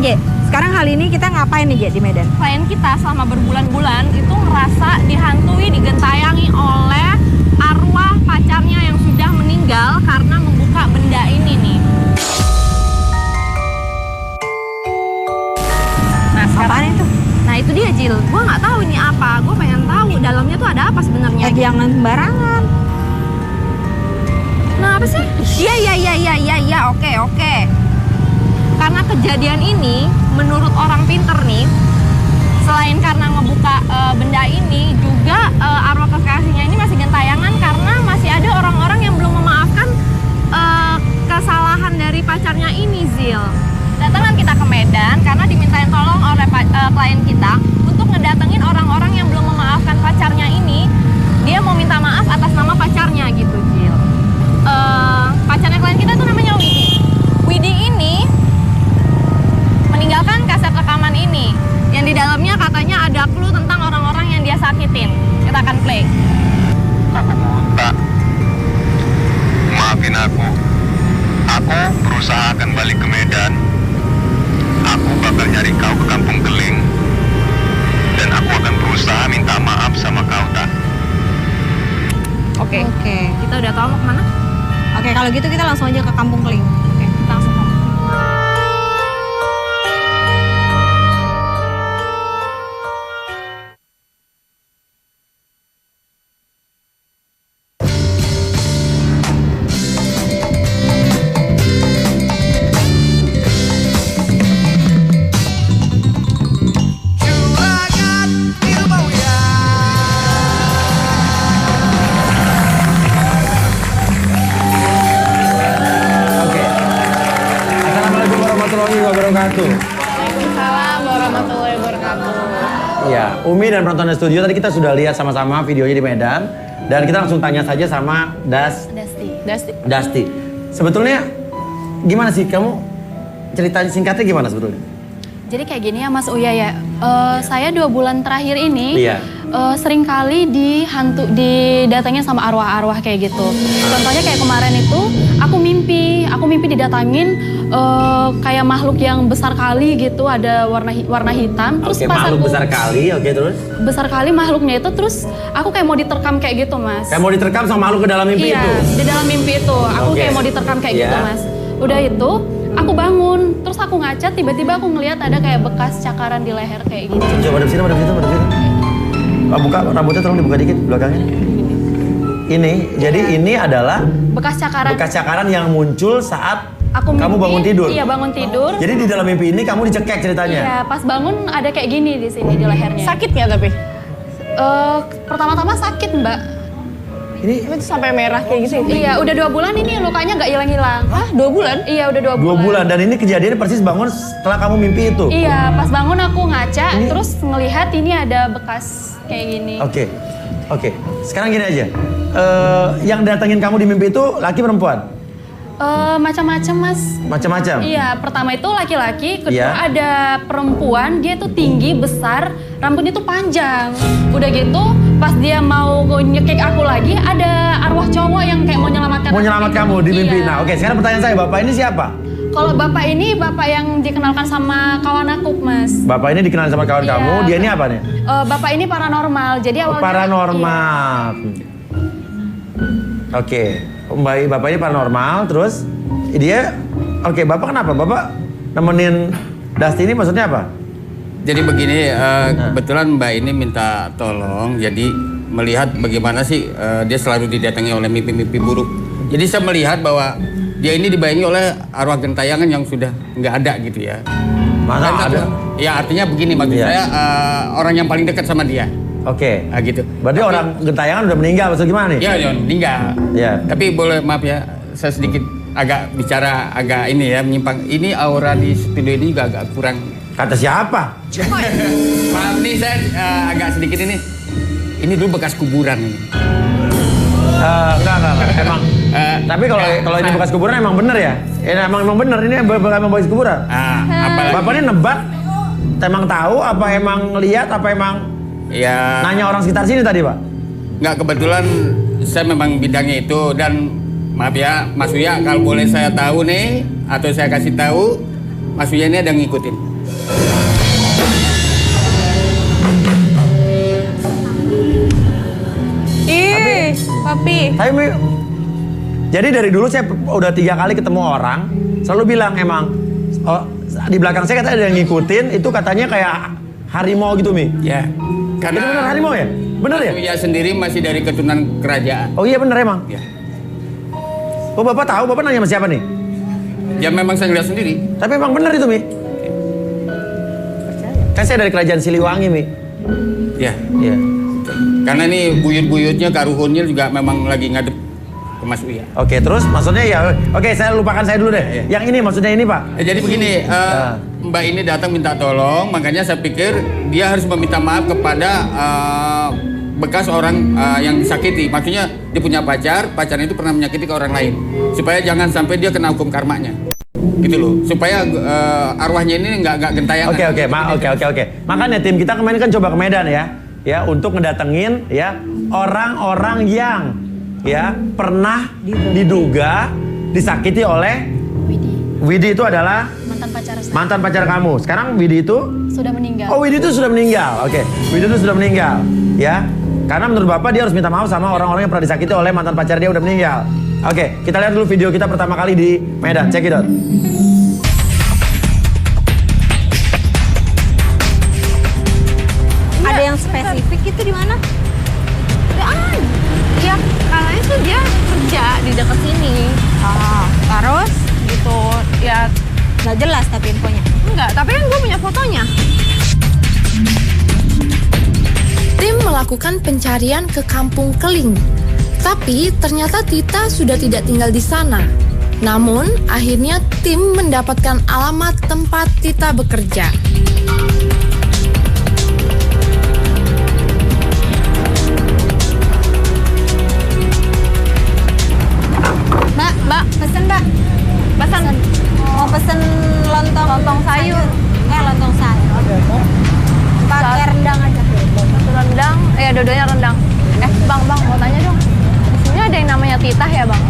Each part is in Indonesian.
Ge, sekarang kali ini kita ngapain nih Ge di Medan? Klien kita selama berbulan-bulan itu ngerasa dihantui, digentayangi oleh arwah pacarnya yang sudah meninggal karena membuka benda ini nih. Nah, sekarang Apaan itu? Nah itu dia Jil, gue nggak tahu ini apa. Gue pengen tahu dalamnya tuh ada apa sebenarnya. Jangan sembarangan. Nah apa sih? Iya, oke. Karena kejadian ini, menurut orang pinter nih, selain karena ngebuka benda ini, juga arwah kekasihnya ini masih gentayangan karena masih ada orang-orang yang belum memaafkan kesalahan dari pacarnya ini, Zil. Datangkan kita ke Medan karena dimintain tolong oleh klien kita untuk ngedatengin orang-orang yang belum memaafkan pacarnya ini. Dia mau minta maaf atas nama pacarnya gitu, Zil. Pacarnya klien kita tuh namanya Widi. Widi ini meninggalkan kaset rekaman ini yang di dalamnya katanya ada clue tentang orang-orang yang dia sakitin. Kita akan play. Aku buta. Maafin aku. Aku berusaha akan balik ke Medan. Aku bakal nyari kau ke Kampung Keling. Dan aku akan berusaha minta maaf sama kau, Tak. Oke. Kita udah tahu mau kemana? Oke, kalau gitu kita langsung aja ke Kampung Keling. Oke, kita langsung ke Waalaikumsalam warahmatullahi wabarakatuh. Iya, Umi dan penonton studio tadi kita sudah lihat sama-sama videonya di Medan dan kita langsung tanya saja sama Dasti. Sebetulnya gimana sih kamu cerita singkatnya gimana sebetulnya? Jadi kayak gini ya Mas Uya ya, saya 2 bulan terakhir ini Iya. Seringkali didatengin sama arwah-arwah kayak gitu. Contohnya kayak kemarin itu aku mimpi didatangin kayak makhluk yang besar kali gitu, ada warna hitam. Terus Oke, pas makhluk aku besar kali, oke terus? besar kali makhluknya itu, terus aku kayak mau diterkam kayak gitu Mas. Kayak mau diterkam sama makhluk ke dalam mimpi Iya, itu? di dalam mimpi itu aku Oke. kayak mau diterkam kayak gitu Iya. Mas. Udah itu aku bangun, terus aku ngaca, tiba-tiba aku ngelihat ada kayak bekas cakaran di leher kayak gitu. Coba madep sini. Buka rambutnya, tolong dibuka dikit belakangnya. Ini, jadi ini adalah Bekas cakaran yang muncul saat aku kamu mimpi, bangun tidur. Iya, bangun tidur. Jadi di dalam mimpi ini kamu dicekek ceritanya. Iya, pas bangun ada kayak gini di sini di lehernya. Sakit nggak tapi? Pertama-tama sakit, Mbak. Ini Itu sampai merah kayak gitu. Iya, udah 2 bulan ini lukanya nggak hilang-hilang. Hah, 2 bulan? Iya, udah 2 2 bulan dan ini kejadiannya persis bangun setelah kamu mimpi itu. Iya, pas bangun aku ngaca, Ini- terus ngelihat ini ada bekas kayak gini. Oke. Sekarang gini aja. Yang datengin kamu di mimpi itu laki perempuan? Macam-macam Mas. Macam-macam. Iya, pertama itu laki-laki, kedua Iya. ada perempuan, dia tuh tinggi, besar, rambutnya tuh panjang. Udah gitu, pas dia mau nyekik aku lagi, ada arwah cowok yang kayak mau nyelamatkan. Mau nyelamat kamu di mimpi. Iya. Nah, oke. Sekarang pertanyaan saya, bapak ini siapa? Kalau bapak ini bapak yang dikenalkan sama kawan aku, Mas. Bapak ini dikenal sama kawan Iya. kamu. Dia ini apa nih? Bapak ini paranormal, jadi awalnya Paranormal. Oke. Bapak ini paranormal, terus dia, oke, bapak kenapa? Bapak nemenin Dasti ini maksudnya apa? Jadi begini, kebetulan Mbak ini minta tolong, jadi melihat bagaimana sih dia selalu didatangi oleh mimpi-mimpi buruk. Jadi saya melihat bahwa dia ini dibayangi oleh arwah gentayangan yang sudah nggak ada gitu ya. Masa Dan ada? Ya artinya begini, maksud Iya. saya orang yang paling dekat sama dia. Oke. Gitu. Berarti Tapi- orang gentayangan udah meninggal, maksud gimana nih? Ya, meninggal. Iya. Tapi boleh maaf ya, saya sedikit agak bicara agak ini ya, menyimpang. Ini aura di studio ini juga agak kurang. Kata siapa? Maaf nih saya agak sedikit ini. Ini dulu bekas kuburan ini. Enggak. Emang. Tapi kalau ini bekas kuburan emang bener ya? Emang bener ini emang bekas kuburan. Apalagi Bapak ini nebak, emang tahu apa emang ngeliat apa emang ya nanya orang sekitar sini tadi, Pak? nggak, kebetulan saya memang bidangnya itu, dan maaf ya Mas Uya, kalau boleh saya tahu nih atau saya kasih tahu, Mas Uya ini ada ngikutin. Papi. Tapi Mi, jadi dari dulu saya udah 3 kali ketemu orang, selalu bilang emang oh, di belakang saya katanya ada yang ngikutin, itu katanya kayak harimau gitu Mi. Ya. Itu benar harimau ya? Bener ya? Uya sendiri masih dari keturunan kerajaan. Oh iya bener emang? Ya. Oh Bapak tahu, Bapak nanya sama siapa nih? Ya memang saya lihat sendiri. Tapi emang bener itu Mi? Kan saya dari kerajaan Siliwangi Mi. Ya. Iya. Karena nih buyut-buyutnya, karuhunnya juga memang lagi ngadep ke Mas Uya. Oke, terus maksudnya ya, oke saya lupakan saya dulu deh. Yang ini maksudnya ini Pak. Jadi begini, Mbak ini datang minta tolong, makanya saya pikir dia harus meminta maaf kepada bekas orang yang disakiti. Maksudnya dia punya pacar, pacarnya itu pernah menyakiti ke orang lain. Supaya jangan sampai dia kena hukum karmanya. Gitu loh, supaya arwahnya ini nggak gentayangan. Oke. Makanya tim kita kemarin kan coba ke Medan ya untuk ngedatengin ya orang-orang yang ya pernah diduga disakiti oleh Widi. Widi itu adalah mantan pacar kamu. Sekarang Widi itu Sudah meninggal. oh Widi itu sudah meninggal. Oke. Widi itu sudah meninggal ya. Karena menurut Bapak dia harus minta maaf sama orang-orang yang pernah disakiti oleh mantan pacar dia udah meninggal. Oke, kita lihat dulu video kita pertama kali di Medan. Check it out. Ada yang spesifik itu di mana? Ya, katanya tuh dia kerja di dekat sini. Terus Gitu. Ya, nggak jelas tapi infonya. enggak. Tapi kan gue punya fotonya. Tim melakukan pencarian ke Kampung Keling. Tapi ternyata Tita sudah tidak tinggal di sana. Namun, akhirnya tim mendapatkan alamat tempat Tita bekerja. Mbak, pesen Mbak. Pesan Mau pesen lontong sayur. Lontong sayur. Pakai rendang aja. Rendang, ya dua-duanya rendang. Bang, mau tanya dong. Di sini ada yang namanya Titah ya, Bang?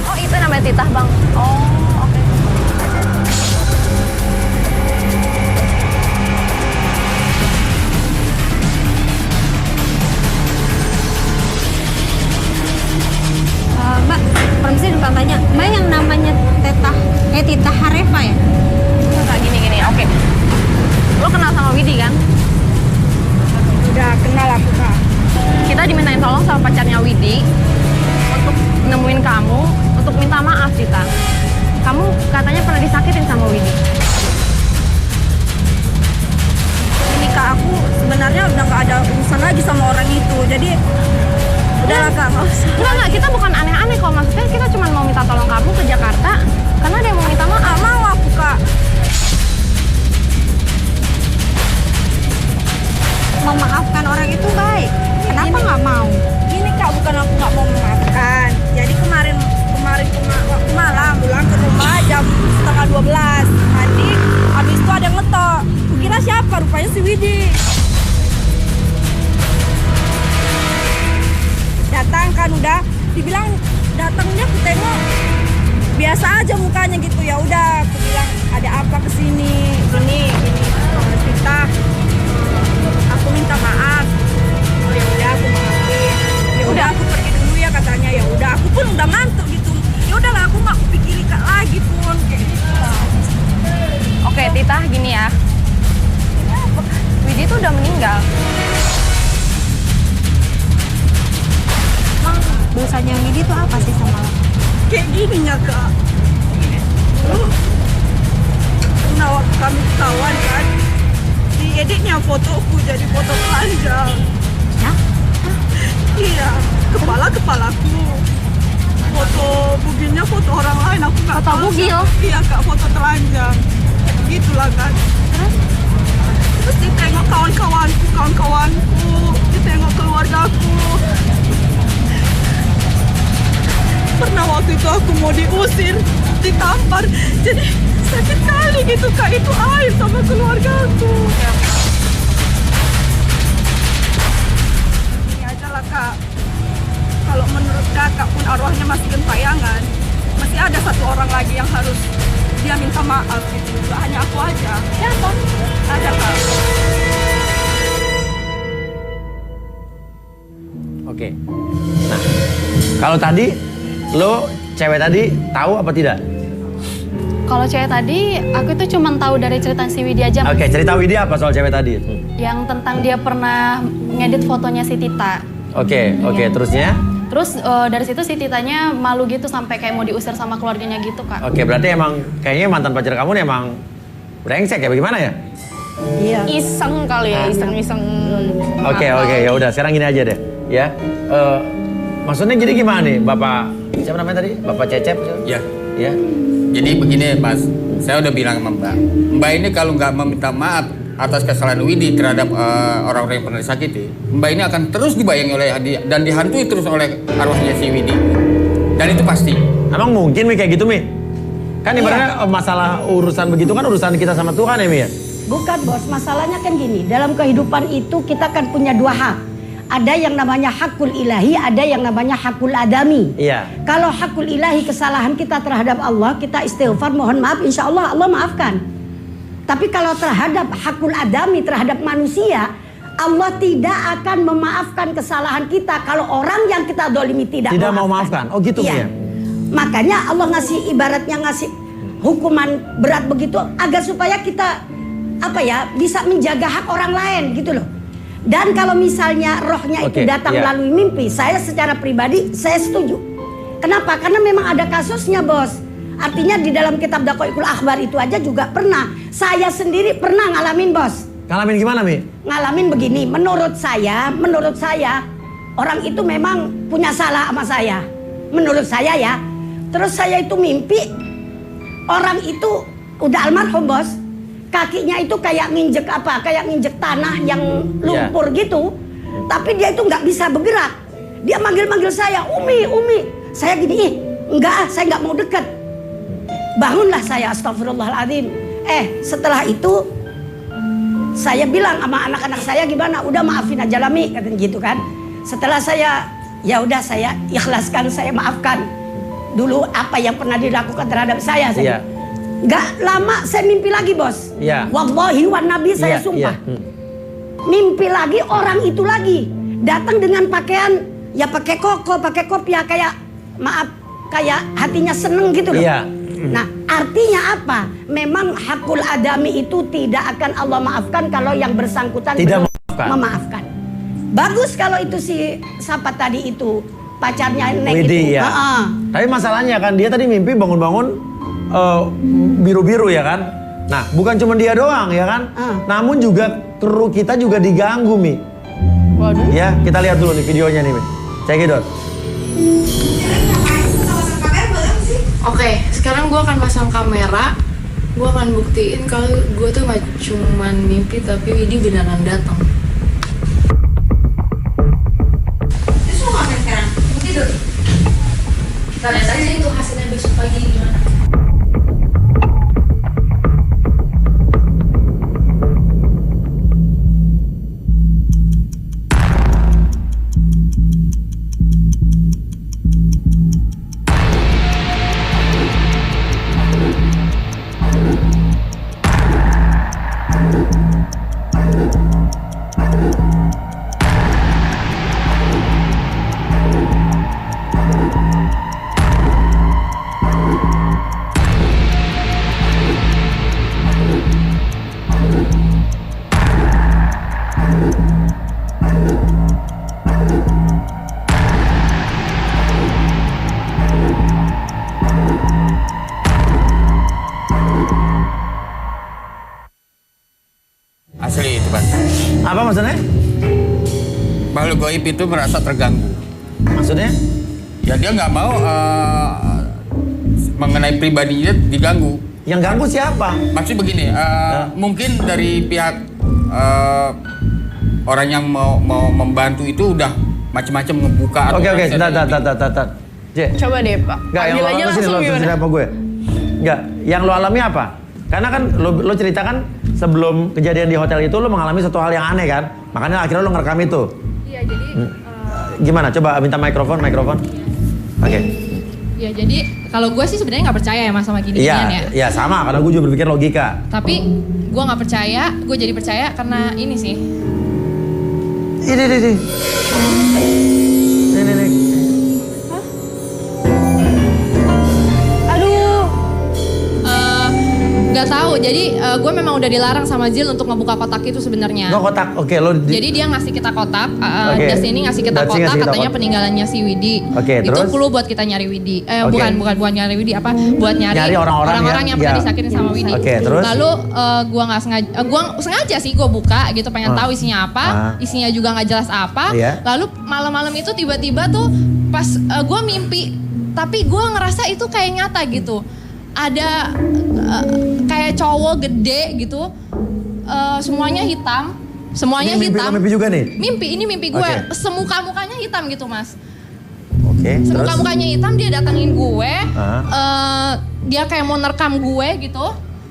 Oh, itu namanya Titah, Bang. Oh, oke. Mbak, permisi numpang tanya. Mbak yang namanya Tita Harefa ya? Nah, gini. Oke. Lo kenal sama Widi kan? Udah kenal aku Kak. Kita dimintain tolong sama pacarnya Widi untuk nemuin kamu, untuk minta maaf, Tita. Kamu katanya pernah disakitin sama Widi. Ini Kak, aku sebenarnya udah gak ada urusan lagi sama orang itu. Jadi udahlah Kak, nggak usah. Enggak, kita bukan aneh-aneh kok. Maksudnya kita cuma mau minta tolong kamu ke Jakarta karena ada yang mau minta maaf. Nggak mau aku Kak. Memaafkan orang itu baik. Kenapa nggak mau? Ini Kak, bukan aku nggak mau memaafkan. Jadi kemarin waktu malam pulang ke rumah jam 11:30 mandi. Habis itu ada yang ngetok. Kukira siapa? Rupanya si Widi. Datang kan udah dibilang datangnya aku tengok biasa aja mukanya gitu. Ya udah aku bilang ada apa kesini gini Tita, aku minta maaf. Oh ya udah aku maafin. Ya udah aku pergi dulu ya katanya. Ya udah aku pun udah ngantuk gitu. Ya udahlah aku nggak pikirin Kak lagi pun kayak gitu. Oke, Tita, gini ya. Widi tuh udah meninggal. Emang dosanya Widi itu apa sih sama lo? Kayak gininya Kak. Nah waktu kami kawan kan, dieditnya fotoku jadi foto telanjang. Ya? Iya, kepalaku. Foto bugilnya foto orang lain, aku nggak Foto tahu bugil? siapa. Iya Kak, foto telanjang. Begitulah kan. Terus ditengok kawan-kawanku, ditengok keluargaku. Pernah waktu itu aku mau diusir, ditampar. Jadi sakit kali gitu Kak, itu air sama keluargaku. Ini aja lah Kak. Kalau menurut Kakak pun arwahnya masih gentayangan, masih ada satu orang lagi yang harus dia minta maaf gitu. Gak hanya aku aja. Siapa? Ada Kak. Oke. Nah, kalau tadi lo cewek tadi tahu apa tidak? Kalau cewek tadi, aku itu cuma tahu dari cerita si Widya aja. Oke, cerita Widya apa soal cewek tadi? Yang tentang dia pernah ngedit fotonya si Tita. Oke, terusnya? Terus dari situ si Titanya malu gitu sampai kayak mau diusir sama keluarganya gitu, Kak. Oke, berarti emang kayaknya mantan pacar kamu nih emang brengsek ya, bagaimana ya? Iya. Iseng kali ya, iseng-iseng. Oke, ya udah sekarang gini aja deh, ya. Maksudnya jadi gimana nih, Bapak siapa namanya tadi? Bapak Cecep? Ya. Ya. Jadi begini Mas, saya udah bilang sama Mbak. Mbak ini kalau nggak meminta maaf atas kesalahan Widi terhadap orang-orang yang pernah disakiti, Mbak ini akan terus dibayangi oleh dan dihantui terus oleh arwahnya si Widi. Dan itu pasti. Emang mungkin Mi kayak gitu Mi? Kan ibaratnya masalah urusan begitu kan urusan kita sama Tuhan ya Mi ya? Bukan bos, masalahnya kan gini, dalam kehidupan itu kita kan punya dua hak. Ada yang namanya hakul ilahi, ada yang namanya hakul adami. Iya. Kalau hakul ilahi kesalahan kita terhadap Allah, kita istighfar, mohon maaf, insya Allah Allah maafkan. Tapi kalau terhadap hakul adami, terhadap manusia, Allah tidak akan memaafkan kesalahan kita kalau orang yang kita dolimi tidak mau maafkan. Oh gitu iya. Ya. Makanya Allah ngasih ibaratnya ngasih hukuman berat begitu agar supaya kita bisa menjaga hak orang lain gitu loh. Dan kalau misalnya rohnya itu datang melalui mimpi, saya secara pribadi saya setuju. Kenapa? Karena memang ada kasusnya bos. Artinya di dalam kitab Daqaiqul Akhbar itu aja juga pernah. Saya sendiri pernah ngalamin bos. Ngalamin gimana Mi? Ngalamin begini, menurut saya orang itu memang punya salah sama saya. Menurut saya ya. Terus saya itu mimpi orang itu udah almarhum bos. Kakinya itu kayak nginjek tanah yang lumpur gitu. Tapi dia itu nggak bisa bergerak. Dia manggil saya, Umi. Saya gini, saya nggak mau deket. Bangunlah saya, astagfirullahaladzim. Setelah itu saya bilang sama anak-anak saya gimana, udah maafin aja lah Mi, katanya gitu kan. Setelah saya ikhlaskan, saya maafkan dulu apa yang pernah dilakukan terhadap saya. Gak lama saya mimpi lagi bos. Wallahi wa nabi saya sumpah. Mimpi lagi orang itu lagi datang dengan pakaian pakai koko, pakai kopiah kayak hatinya seneng gitu loh. Nah artinya apa? Memang hakul adami itu tidak akan Allah maafkan kalau yang bersangkutan tidak memaafkan. Bagus kalau itu si siapa tadi itu pacarnya Neng Widi, itu. Tapi masalahnya kan dia tadi mimpi bangun-bangun biru-biru ya kan. Nah bukan cuma dia doang ya kan. Namun juga kru kita juga diganggu Mi. Waduh. Ya kita lihat dulu nih videonya nih Mi. Cekidot. Oke, sekarang gue akan pasang kamera. Gue akan buktiin kalau gue tuh gak cuman mimpi tapi Widi beneran datang. Terus mau ngapain sekarang? Mau tidur? Kita lihat aja itu hasilnya besok pagi gimana. Asli itu Pak. Apa maksudnya? Makhluk gaib itu merasa terganggu. Maksudnya? Ya dia nggak mau mengenai pribadinya diganggu. Yang ganggu siapa? Maksud begini, mungkin dari pihak orang yang mau membantu itu udah macam-macam ngebuka. Oke, tat. Coba deh Pak. Enggak, yang lo alami sini lo cerita apa gue? Enggak, yang lo alami apa? Karena kan lo ceritakan sebelum kejadian di hotel itu lo mengalami satu hal yang aneh kan? Makanya akhirnya lo ngerekam itu. Iya, jadi gimana? Coba minta mikrofon. Oke. Ya jadi kalau gue sih sebenarnya nggak percaya ya Mas sama gini-ginian ya. Iya sama, karena gue juga berpikir logika. Tapi gue nggak percaya, gue jadi percaya karena ini sih. Ini. Nih. Nggak tahu. Jadi gue memang udah dilarang sama Jill untuk ngebuka kotak itu sebenarnya. No kotak, oke lo. Jadi dia ngasih kita kotak. Oke. Das ini ngasih kita Dasi kotak, ngasih kita katanya kotak. peninggalannya si Widi. Oke, Itu terus? clue buat kita nyari Widi. Oke. Bukan nyari Widi, apa? Buat Nyari orang-orang yang pernah ya. disakitin sama Widi. Oke, terus? Lalu gue nggak sengaja, gue sengaja sih gue buka gitu, pengen tahu isinya apa. Isinya juga nggak jelas apa. Iya. Lalu malam-malam itu tiba-tiba tuh pas gue mimpi, tapi gue ngerasa itu kayak nyata gitu. Ada kayak cowok gede gitu, semuanya hitam, semuanya Ini hitam. mimpi juga nih? Ini mimpi gue. Oke. Semuka-mukanya hitam gitu, Mas. Oke, terus? Semuka-mukanya hitam, dia datengin gue. Ah. Dia kayak mau nerekam gue gitu.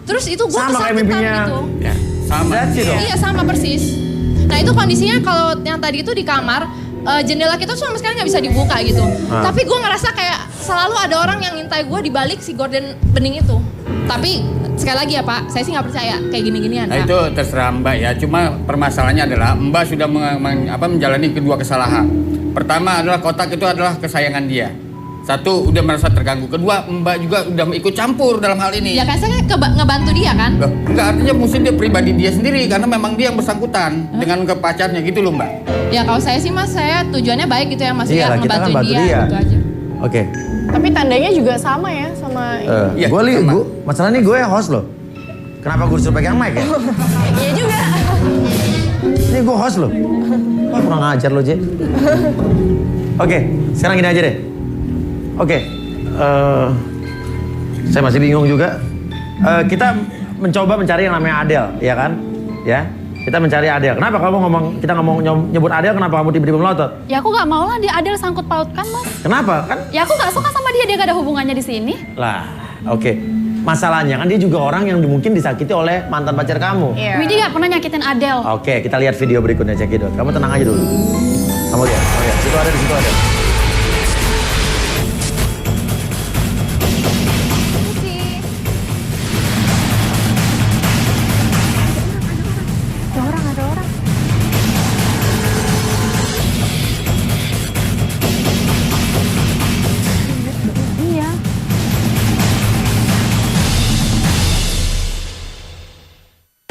Terus itu gue Sama kayak kesakitan mimpinya. gitu. Ya, sama. That's it dong. Iya, sama persis. Nah, itu kondisinya kalau yang tadi itu di kamar, jendela kita tuh sama sekali nggak bisa dibuka gitu. Tapi gue ngerasa kayak selalu ada orang yang ngintai gue di balik si gorden bening itu. Tapi sekali lagi ya Pak, saya sih nggak percaya kayak gini-ginian. Nah, itu terserah Mbak ya. Cuma permasalahannya adalah Mbak sudah menjalani kedua kesalahan. Pertama adalah kotak itu adalah kesayangan dia. Satu, udah merasa terganggu. Kedua, Mbak juga udah ikut campur dalam hal ini. Ya kan saya ngebantu dia kan? Loh, enggak, artinya mesti dia pribadi dia sendiri karena memang dia yang bersangkutan dengan ke pacarnya gitu loh Mbak. Ya kalau saya sih Mas, saya tujuannya baik gitu ya Mas, Iyalah, ya kita kan ngebantu bantu dia dia. gitu aja. Oke. Tapi tandanya juga sama ya sama Iya, Gue sama. masalah nih gue host loh. Kenapa gue disuruh pegang mic ya? Iya juga. Ini gue host loh. Wah, kurang ajar lo, Je. Oke, sekarang gini aja deh. Oke, saya masih bingung juga. Kita mencoba mencari yang namanya Adele, ya kan? Ya, kita mencari Adele. Kenapa kamu kita ngomong nyebut Adele? Kenapa kamu tiba-tiba melotot? Ya aku nggak mau lah di Adele sangkut pautkan, Mas. Kenapa? Kan? Ya aku nggak suka sama dia gak ada hubungannya di sini. Lah, oke. Masalahnya kan dia juga orang yang mungkin disakiti oleh mantan pacar kamu. Iya. Widi nggak pernah nyakitin Adele. Oke, kita lihat video berikutnya, cekidot. Kamu tenang aja dulu. Kamu lihat. Situ ada, di situ ada.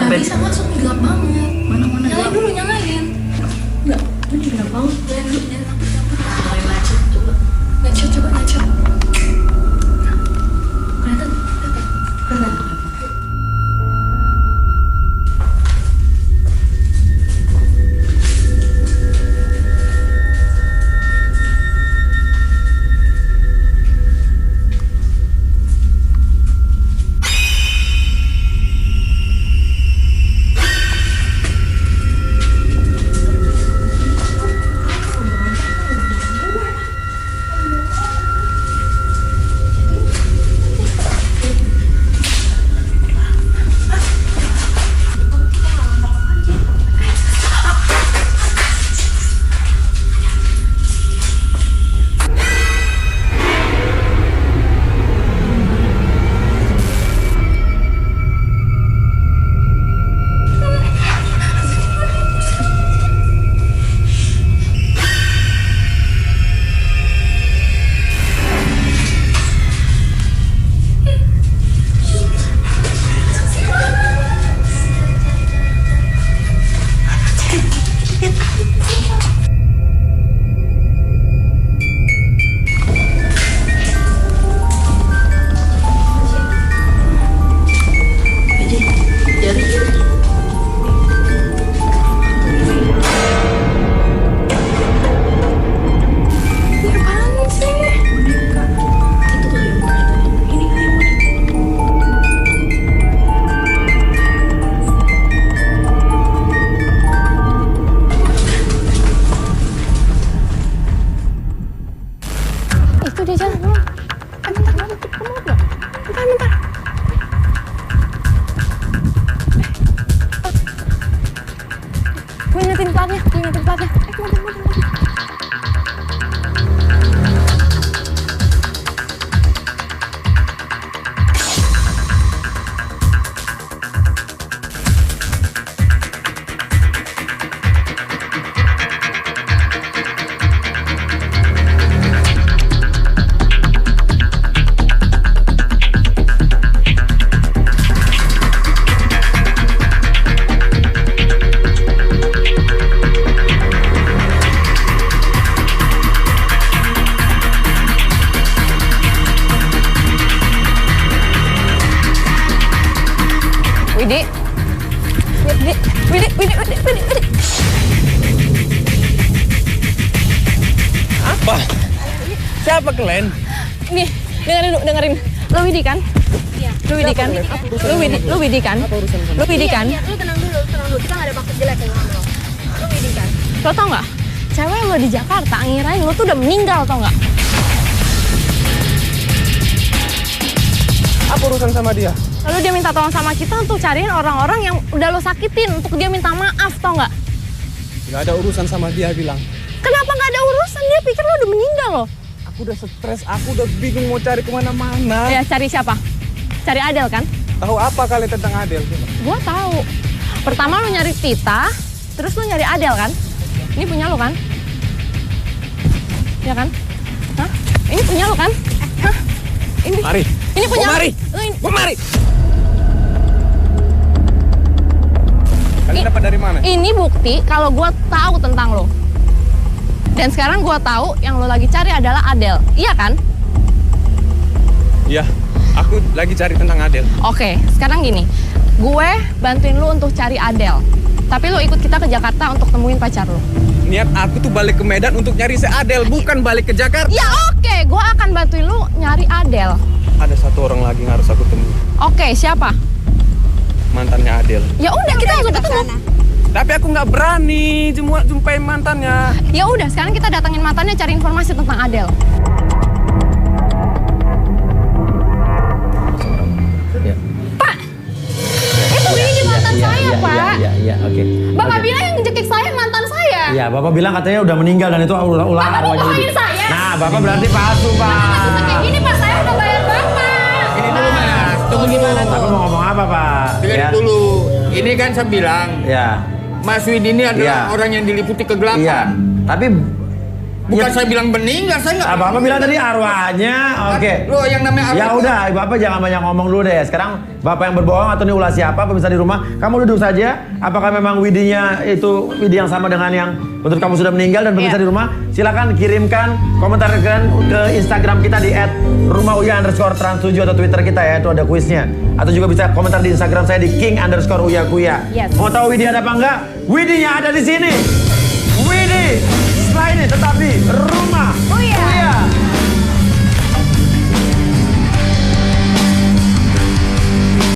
Nggak bisa masuk, gelap banget. Mana-mana nyalain dulu, nyalain. Enggak, ini gelap banget. Nyalain dulu, nyalain lampu. Ngecet, coba. Ngecet. Kelihatan? Kelihatan. Gue ingetin platnya. Apa? Siapa kalian? Nih, dengerin. Lo Widi kan? Iya. Lo Widi kan? Lo Widi kan? Lo Widi kan? Iya, lu tenang dulu. Kita nggak ada maksud jelek sama lo. Lu Widi kan? Lo tau nggak? Cewek lo di Jakarta ngirain lo tuh udah meninggal, tau nggak? Apa urusan sama dia? Lalu dia minta tolong sama kita untuk cariin orang-orang yang udah lo sakitin, untuk dia minta maaf, tau nggak? Gak ada urusan sama dia bilang. Kenapa nggak ada urusan? Dia pikir lo udah meninggal loh. Aku udah stres, aku udah bingung mau cari kemana-mana. Ya cari siapa? Cari Adel kan? Tahu apa kalian tentang Adel? Gua tahu. Pertama lo nyari Tita, terus lo nyari Adel kan? Ini punya lo kan? Ya kan? Hah? Ini punya lo kan? Hah? Ini. Mari. Ini punya. Mari. Mari. Kalian dapat dari mana? Ini bukti kalau gua tahu tentang lo. Dan sekarang gua tahu yang lo lagi cari adalah Adel. Iya kan? Iya. Aku lagi cari tentang Adel. Oke, sekarang gini. Gue bantuin lo untuk cari Adel. Tapi lo ikut kita ke Jakarta untuk temuin pacar lo. Niat aku tuh balik ke Medan untuk nyari si Adel, bukan balik ke Jakarta. Ya oke, gue akan bantuin lo nyari Adel. Ada satu orang lagi yang harus aku temui. Oke, siapa? Mantannya Adel. Ya udah, kita langsung ketemu. Tapi aku nggak berani jumpain mantannya. Ya udah, sekarang kita datangin mantannya cari informasi tentang Adel. Pak, itu ini mantan saya, Pak. Iya, oke. Bapak bilang yang ngejekik saya mantan saya. Iya, Bapak bilang katanya udah meninggal dan itu ulah Bapak mau arwahnya. bohongin saya? Nah, Bapak berarti palsu, Pak. Bapak kayak gini, Pak, saya udah bayar Bapak. Ini dulu Mas, tunggu gimana Bapak tuh? mau ngomong apa, Pak? Dengar dulu, ini kan saya bilang, Ya. Mas Widi ini adalah Iya. orang yang diliputi kegelapan. Iya. Tapi Bukan ya, saya bilang meninggal, saya nggak. Bapak bilang tadi arwahnya, oke. Lo yang namanya Ya arwah. udah, Bapak jangan banyak ngomong dulu deh. Sekarang Bapak yang berbohong atau ini ulah siapa, pemirsa di rumah, kamu duduk saja. Apakah memang Widinya itu Widi yang sama dengan yang menurut kamu sudah meninggal? Dan pemirsa di rumah, silakan kirimkan komentar kalian ke Instagram kita di @rumah_uya_trans7 atau Twitter kita ya, itu ada kuisnya. Atau juga bisa komentar di Instagram saya di king_uyakuya. Yes. Mau tahu Widi ada apa enggak? Widinya ada di sini. Widi setelah ini tetap di